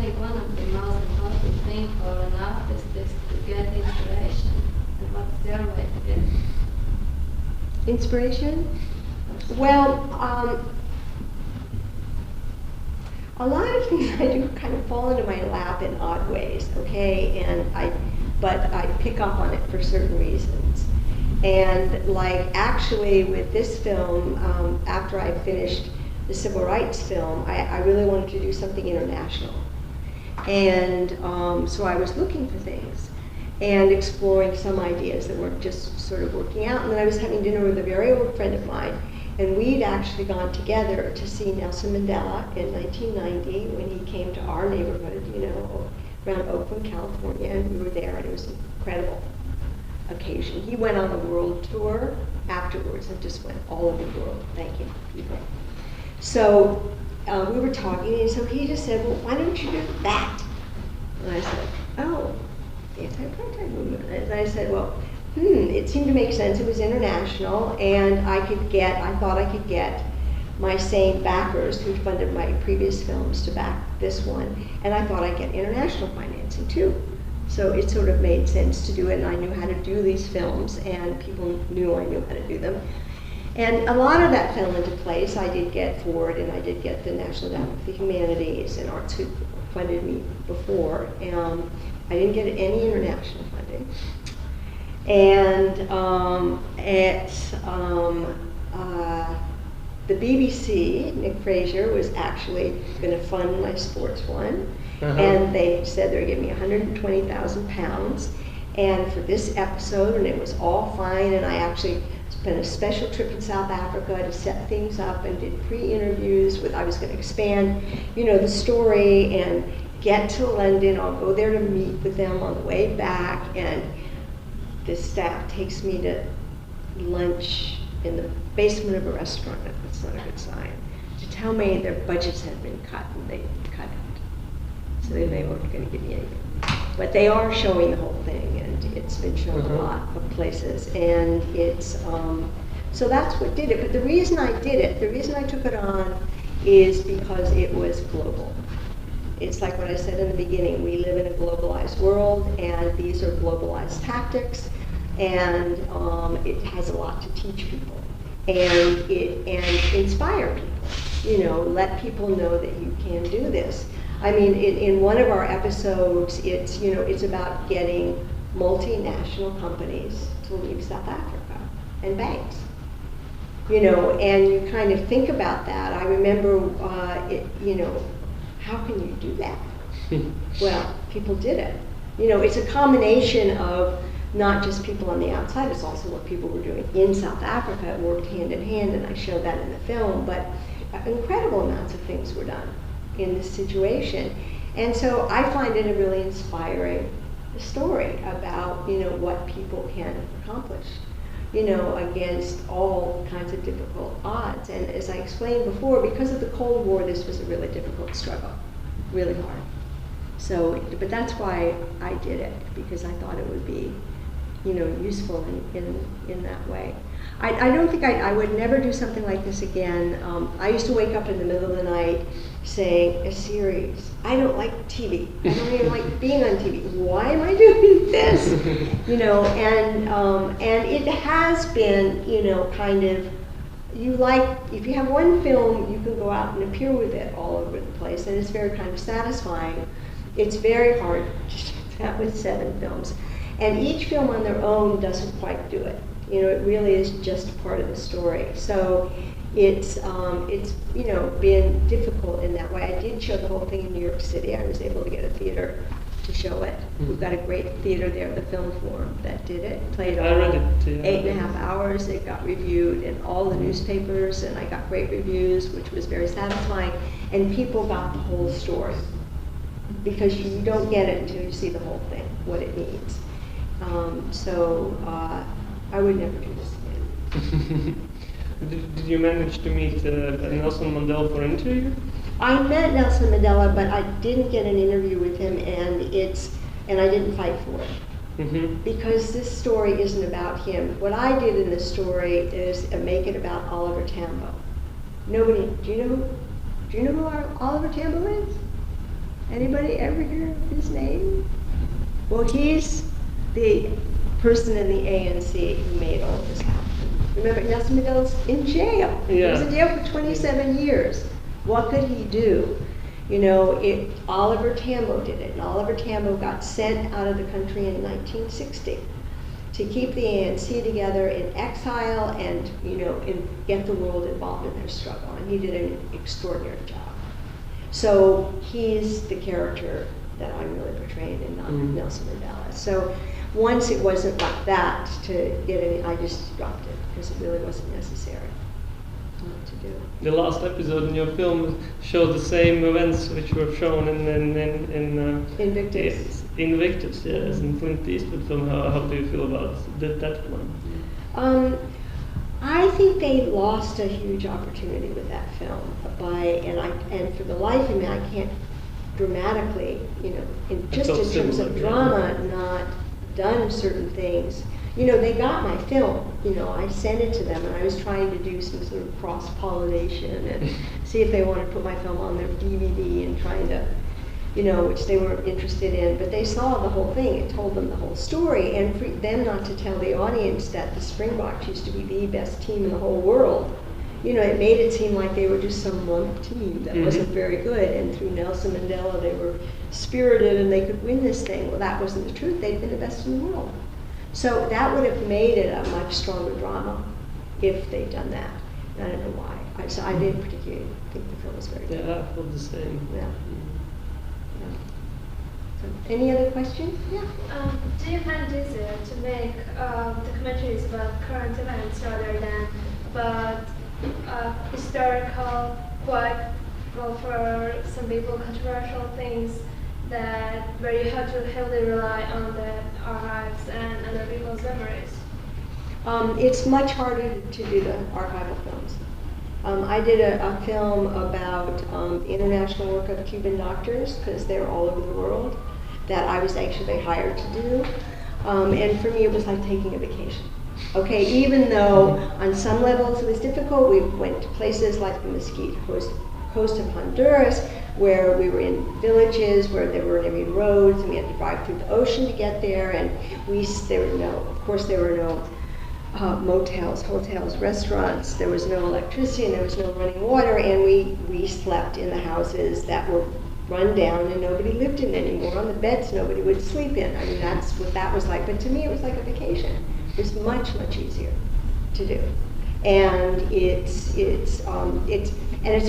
think one of the most important things for an artist is to get inspiration. And what's their way to get it? Inspiration? Well, a lot of things I do kind of fall into my lap in odd ways, okay? But I pick up on it for certain reasons. And like actually with this film, after I finished the civil rights film, I really wanted to do something international. And so I was looking for things and exploring some ideas that weren't just sort of working out. And then I was having dinner with a very old friend of mine, and we'd actually gone together to see Nelson Mandela in 1990 when he came to our neighborhood, you know, around Oakland, California, and we were there, and it was an incredible occasion. He went on a world tour afterwards and just went all over the world thanking people. So we were talking, and so he just said, well, why don't you do that? And I said, oh, the anti-apartheid movement. And I said, well, it seemed to make sense. It was international, and I thought I could get my same backers who funded my previous films to back this one, and I thought I'd get international financing too. So it sort of made sense to do it, and I knew how to do these films, and people knew I knew how to do them. And a lot of that fell into place. I did get Ford, and I did get the National Endowment for the Humanities and Arts who funded me before. I didn't get any international funding. And the BBC, Nick Fraser was actually going to fund my sports one, and they said they were giving me £120,000, and for this episode, and it was all fine, and I actually spent a special trip in South Africa to set things up and did pre-interviews with, I was going to expand, you know, the story and get to London. I'll go there to meet with them on the way back, and the staff takes me to lunch in the basement of a restaurant. That's not a good sign. To tell me their budgets had been cut, and they cut it. So they weren't going to give me anything. But they are showing the whole thing, and it's been shown a lot of places. And it's, so that's what did it. But the reason I did it, the reason I took it on is because it was global. It's like what I said in the beginning, we live in a globalized world, and these are globalized tactics, and it has a lot to teach people, and inspire people, you know, let people know that you can do this. I mean, in one of our episodes, it's, you know, it's about getting multinational companies to leave South Africa, and banks. You know, and you kind of think about that. I remember, you know, how can you do that? Well, people did it. You know, it's a combination of not just people on the outside, it's also what people were doing in South Africa. It worked hand in hand, and I showed that in the film, but incredible amounts of things were done in this situation. And so I find it a really inspiring story about, you know, what people can accomplish, you know, against all kinds of difficult odds. And as I explained before, because of the Cold War, this was a really difficult struggle, really hard. So, but that's why I did it, because I thought it would be, you know, useful in that way. I don't think I would never do something like this again. I used to wake up in the middle of the night saying, a series. I don't like TV. I don't even like being on TV. Why am I doing this? You know, and it has been, you know, kind of, you like, if you have one film, you can go out and appear with it all over the place, and it's very kind of satisfying. It's very hard to do that with 7 films. And each film on their own doesn't quite do it. You know, it really is just part of the story. So it's you know, been difficult in that way. I did show the whole thing in New York City. I was able to get a theater to show it. We've got a great theater there, the Film Forum, that did it. Played all 8.5 hours. It got reviewed in all the newspapers, and I got great reviews, which was very satisfying. And people got the whole story, because you don't get it until you see the whole thing, what it means. I would never do this again. Did you manage to meet Nelson Mandela for an interview? I met Nelson Mandela, but I didn't get an interview with him, and I didn't fight for it. Because this story isn't about him. What I did in this story is make it about Oliver Tambo. Nobody, do you know who Oliver Tambo is? Anybody ever hear of his name? Well, he's the person in the ANC who made all this happen. Remember, Nelson Mandela's in jail. He was in jail for 27 years. What could he do? You know, Oliver Tambo did it, and Oliver Tambo got sent out of the country in 1960 to keep the ANC together in exile and, you know, get the world involved in their struggle. And he did an extraordinary job. So he's the character that I'm really portraying in Nelson Mandela. So once it wasn't like that to get any, I just dropped it because it really wasn't necessary to do. The last episode in your film showed the same events which were shown in Invictus. Invictus, yes, in Clint Eastwood film. How do you feel about that one? I think they lost a huge opportunity with that film and for the life of me, I can't dramatically, you know, in terms of drama, not done certain things. You know, they got my film. You know, I sent it to them, and I was trying to do some sort of cross-pollination and see if they wanted to put my film on their DVD and trying to, you know, which they weren't interested in. But they saw the whole thing. It told them the whole story, and for them not to tell the audience that the Springboks used to be the best team in the whole world. You know, it made it seem like they were just some lump team that wasn't very good. And through Nelson Mandela, they were spirited and they could win this thing. Well, that wasn't the truth. They'd been the best in the world. So that would have made it a much stronger drama if they'd done that. And I don't know why. So I didn't particularly think the film was very good. Yeah, I felt the same. Yeah. So, any other questions? Yeah. Do you find it easier to make documentaries about current events rather than about historical, quite, well, for some people, controversial things where you have to heavily rely on the archives and other people's memories? It's much harder to do the archival films. I did a film about international work of Cuban doctors, because they're all over the world, that I was actually hired to do. And for me, it was like taking a vacation. Okay, even though on some levels it was difficult, we went to places like the Mesquite coast of Honduras, where we were in villages where there weren't any roads, and we had to drive through the ocean to get there. And there were no motels, hotels, restaurants. There was no electricity, and there was no running water. And we slept in the houses that were run down and nobody lived in anymore. On the beds nobody would sleep in. I mean, that's what that was like. But to me, it was like a vacation. It's much, much easier to do. And it's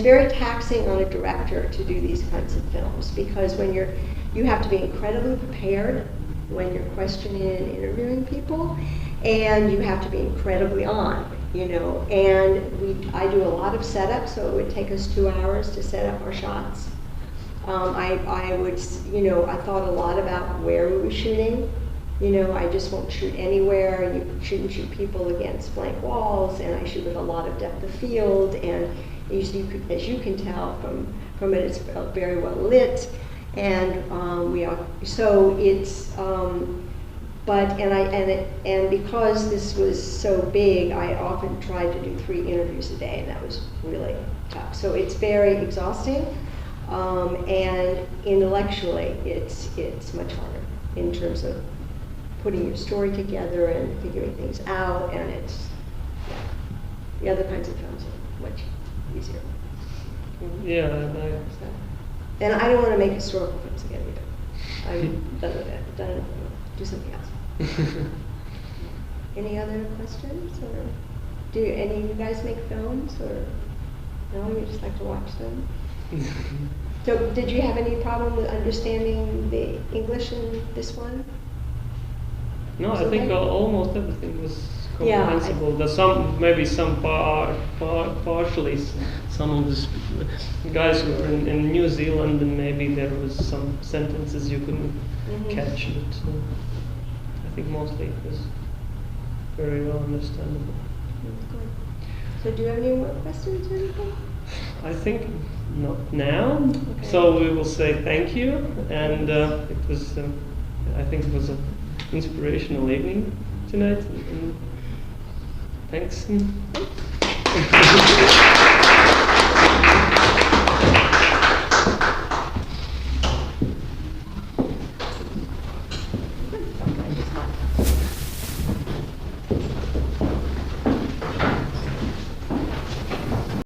very taxing on a director to do these kinds of films, because when you have to be incredibly prepared when you're questioning and interviewing people, and you have to be incredibly on, you know. And I do a lot of setup, so it would take us 2 hours to set up our shots. I thought a lot about where we were shooting. You know, I just won't shoot anywhere. You shouldn't shoot people against blank walls, and I shoot with a lot of depth of field. And as you can tell from it, it's very well lit, and because this was so big, I often tried to do 3 interviews a day, and that was really tough. So it's very exhausting, and intellectually, it's much harder in terms of putting your story together and figuring things out, and the other kinds of films are much easier. Yeah, and I don't want to make historical films again either. I'm done with it. Done enough. Do something else. Any other questions, or do any of you guys make films, or no? You just like to watch them? So, did you have any problem with understanding the English in this one? No, I think almost everything was Yeah, comprehensible. There's some partially, some of the guys who were in New Zealand, and maybe there was some sentences you couldn't catch. But I think mostly it was very well understandable. Good. So do you have any more questions or anything? I think not now. Okay. So we will say thank you, and it was, I think it was an inspirational evening tonight. And thanks.